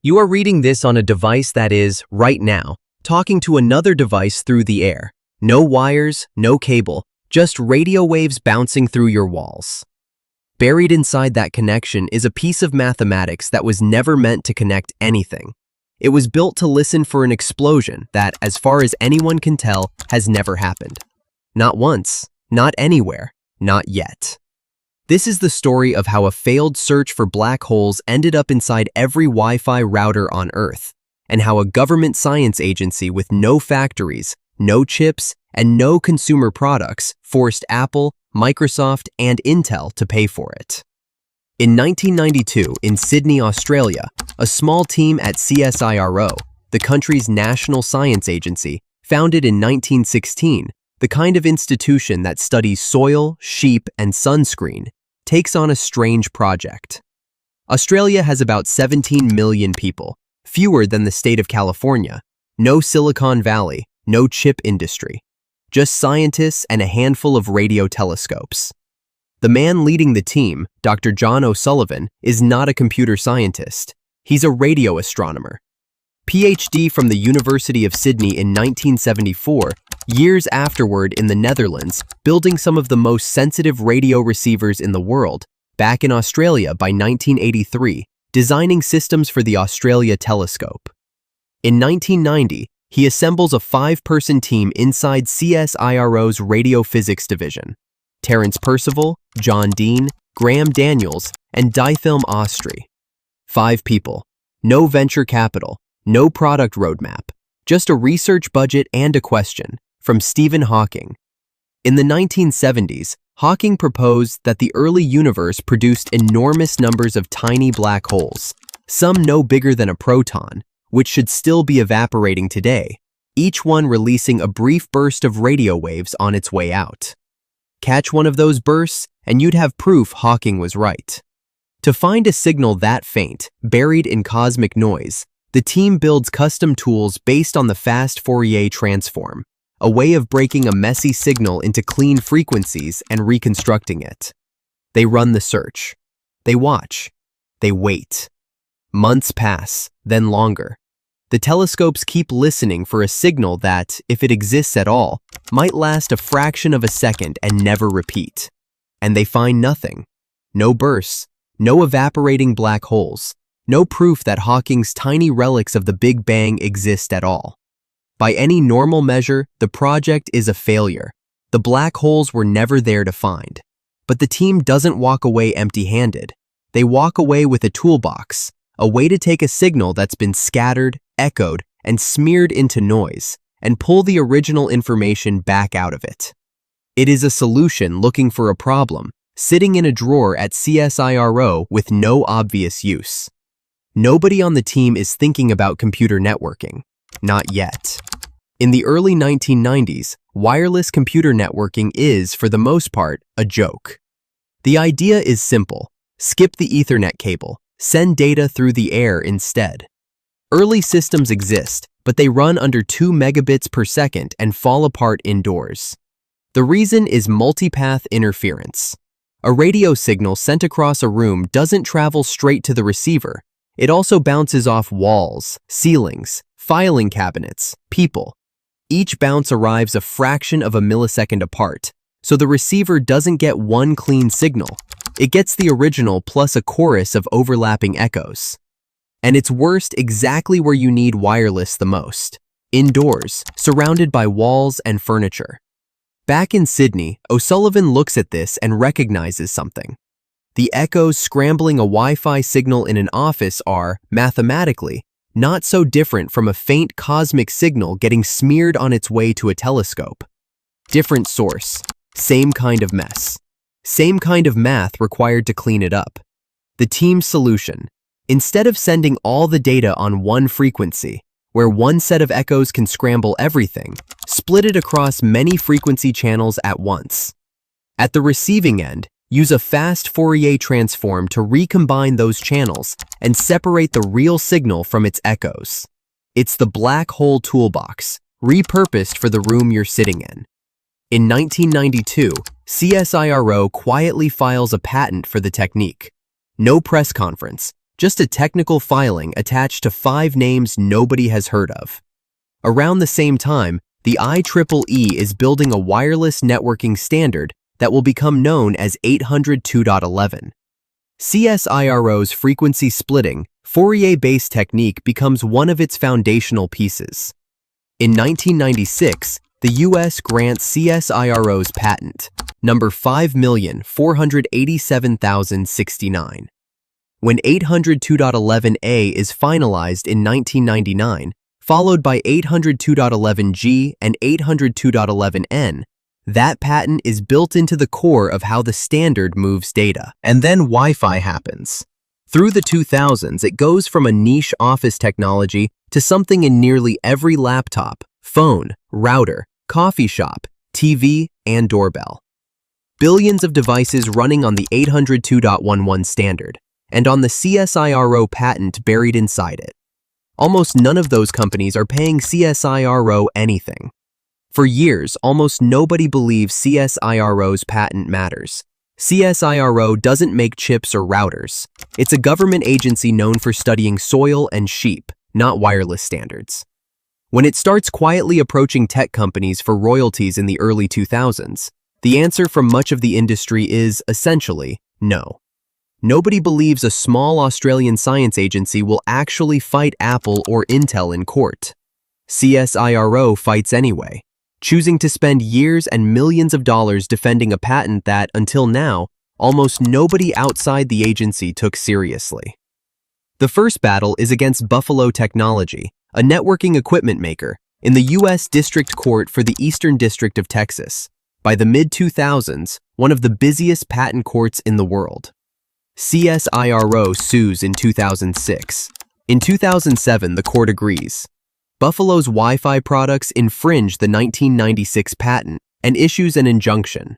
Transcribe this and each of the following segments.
You are reading this on a device that is, right now, talking to another device through the air. No wires, no cable, just radio waves bouncing through your walls. Buried inside that connection is a piece of mathematics that was never meant to connect anything. It was built to listen for an explosion that, as far as anyone can tell, has never happened. Not once, not anywhere, not yet. This is the story of how a failed search for black holes ended up inside every Wi-Fi router on Earth, and how a government science agency with no factories, no chips, and no consumer products forced Apple, Microsoft, and Intel to pay for it. In 1992, in Sydney, Australia, a small team at CSIRO, the country's national science agency, founded in 1916, the kind of institution that studies soil, sheep, and sunscreen, takes on a strange project. Australia has about 17 million people, fewer than the state of California, no Silicon Valley, no chip industry, just scientists and a handful of radio telescopes. The man leading the team, Dr. John O'Sullivan, is not a computer scientist. He's a radio astronomer. PhD from the University of Sydney in 1974, years afterward in the Netherlands, building some of the most sensitive radio receivers in the world, back in Australia by 1983, designing systems for the Australia telescope. In 1990, he assembles a 5-person team inside CSIRO's radio physics division. Terence Percival, John Dean, Graham Daniels, and Dyfilm Ostry. 5 people. No venture capital. No product roadmap, just a research budget and a question, from Stephen Hawking. In the 1970s, Hawking proposed that the early universe produced enormous numbers of tiny black holes, some no bigger than a proton, which should still be evaporating today, each one releasing a brief burst of radio waves on its way out. Catch one of those bursts, and you'd have proof Hawking was right. To find a signal that faint, buried in cosmic noise, the team builds custom tools based on the fast Fourier transform, a way of breaking a messy signal into clean frequencies and reconstructing it. They run the search. They watch. They wait. Months pass, then longer. The telescopes keep listening for a signal that, if it exists at all, might last a fraction of a second and never repeat. And they find nothing. No bursts, no evaporating black holes. No proof that Hawking's tiny relics of the Big Bang exist at all. By any normal measure, the project is a failure. The black holes were never there to find. But the team doesn't walk away empty-handed. They walk away with a toolbox, a way to take a signal that's been scattered, echoed, and smeared into noise, and pull the original information back out of it. It is a solution looking for a problem, sitting in a drawer at CSIRO with no obvious use. Nobody on the team is thinking about computer networking. Not yet. In the early 1990s, wireless computer networking is, for the most part, a joke. The idea is simple. Skip the Ethernet cable. Send data through the air instead. Early systems exist, but they run under 2 megabits per second and fall apart indoors. The reason is multipath interference. A radio signal sent across a room doesn't travel straight to the receiver. It also bounces off walls, ceilings, filing cabinets, people. Each bounce arrives a fraction of a millisecond apart, so the receiver doesn't get one clean signal. It gets the original plus a chorus of overlapping echoes. And it's worst exactly where you need wireless the most, indoors, surrounded by walls and furniture. Back in Sydney, O'Sullivan looks at this and recognizes something. The echoes scrambling a Wi-Fi signal in an office are, mathematically, not so different from a faint cosmic signal getting smeared on its way to a telescope. Different source, same kind of mess. Same kind of math required to clean it up. The team's solution: instead of sending all the data on one frequency, where one set of echoes can scramble everything, split it across many frequency channels at once. At the receiving end, use a fast Fourier transform to recombine those channels and separate the real signal from its echoes. It's the black hole toolbox, repurposed for the room you're sitting in. In 1992, CSIRO quietly files a patent for the technique. No press conference, just a technical filing attached to 5 names nobody has heard of. Around the same time, the IEEE is building a wireless networking standard that will become known as 802.11. CSIRO's frequency splitting, Fourier-based technique becomes one of its foundational pieces. In 1996, the U.S. grants CSIRO's patent, number 5,487,069. When 802.11a is finalized in 1999, followed by 802.11g and 802.11n, that patent is built into the core of how the standard moves data. And then Wi-Fi happens. Through the 2000s, it goes from a niche office technology to something in nearly every laptop, phone, router, coffee shop, TV, and doorbell. Billions of devices running on the 802.11 standard, and on the CSIRO patent buried inside it. Almost none of those companies are paying CSIRO anything. For years, almost nobody believes CSIRO's patent matters. CSIRO doesn't make chips or routers. It's a government agency known for studying soil and sheep, not wireless standards. When it starts quietly approaching tech companies for royalties in the early 2000s, the answer from much of the industry is, essentially, no. Nobody believes a small Australian science agency will actually fight Apple or Intel in court. CSIRO fights anyway, choosing to spend years and millions of dollars defending a patent that, until now, almost nobody outside the agency took seriously. The first battle is against Buffalo Technology, a networking equipment maker, in the U.S. District Court for the Eastern District of Texas. By the mid-2000s, one of the busiest patent courts in the world. CSIRO sues in 2006. In 2007, the court agrees. Buffalo's Wi-Fi products infringe the 1996 patent and issues an injunction.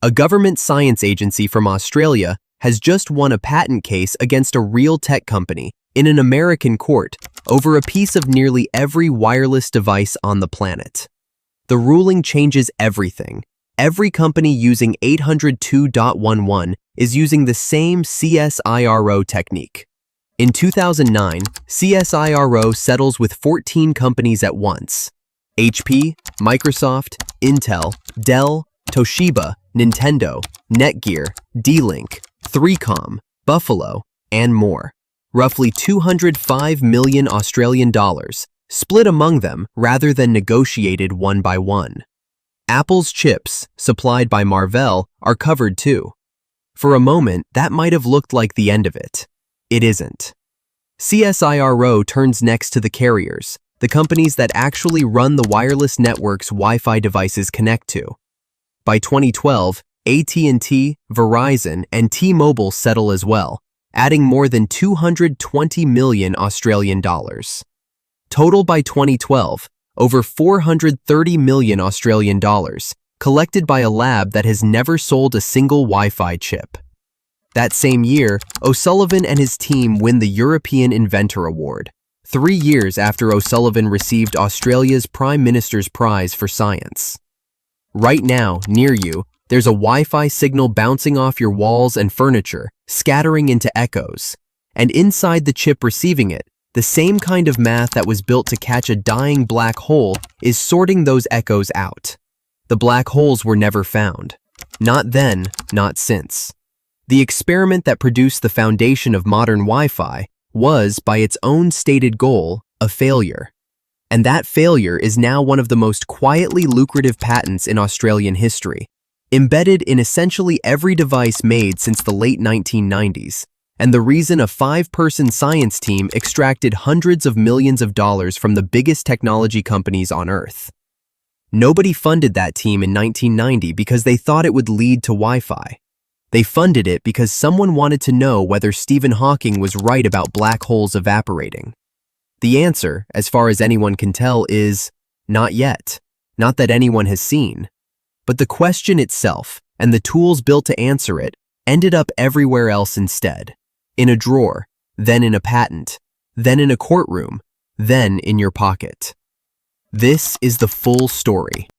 A government science agency from Australia has just won a patent case against a real tech company in an American court over a piece of nearly every wireless device on the planet. The ruling changes everything. Every company using 802.11 is using the same CSIRO technique. In 2009, CSIRO settles with 14 companies at once: HP, Microsoft, Intel, Dell, Toshiba, Nintendo, Netgear, D-Link, 3Com, Buffalo, and more. Roughly 205 million Australian dollars, split among them rather than negotiated one by one. Apple's chips, supplied by Marvell, are covered too. For a moment, that might have looked like the end of it. It isn't. CSIRO turns next to the carriers, the companies that actually run the wireless networks Wi-Fi devices connect to. By 2012, AT&T, Verizon, and T-Mobile settle as well, adding more than 220 million Australian dollars. Total by 2012, over 430 million Australian dollars, collected by a lab that has never sold a single Wi-Fi chip. That same year, O'Sullivan and his team win the European Inventor Award, 3 years after O'Sullivan received Australia's Prime Minister's Prize for Science. Right now, near you, there's a Wi-Fi signal bouncing off your walls and furniture, scattering into echoes. And inside the chip receiving it, the same kind of math that was built to catch a dying black hole is sorting those echoes out. The black holes were never found. Not then, not since. The experiment that produced the foundation of modern Wi-Fi was, by its own stated goal, a failure. And that failure is now one of the most quietly lucrative patents in Australian history, embedded in essentially every device made since the late 1990s, and the reason a 5-person science team extracted hundreds of millions of dollars from the biggest technology companies on Earth. Nobody funded that team in 1990 because they thought it would lead to Wi-Fi. They funded it because someone wanted to know whether Stephen Hawking was right about black holes evaporating. The answer, as far as anyone can tell, is not yet. Not that anyone has seen. But the question itself, and the tools built to answer it, ended up everywhere else instead. In a drawer, then in a patent, then in a courtroom, then in your pocket. This is the full story.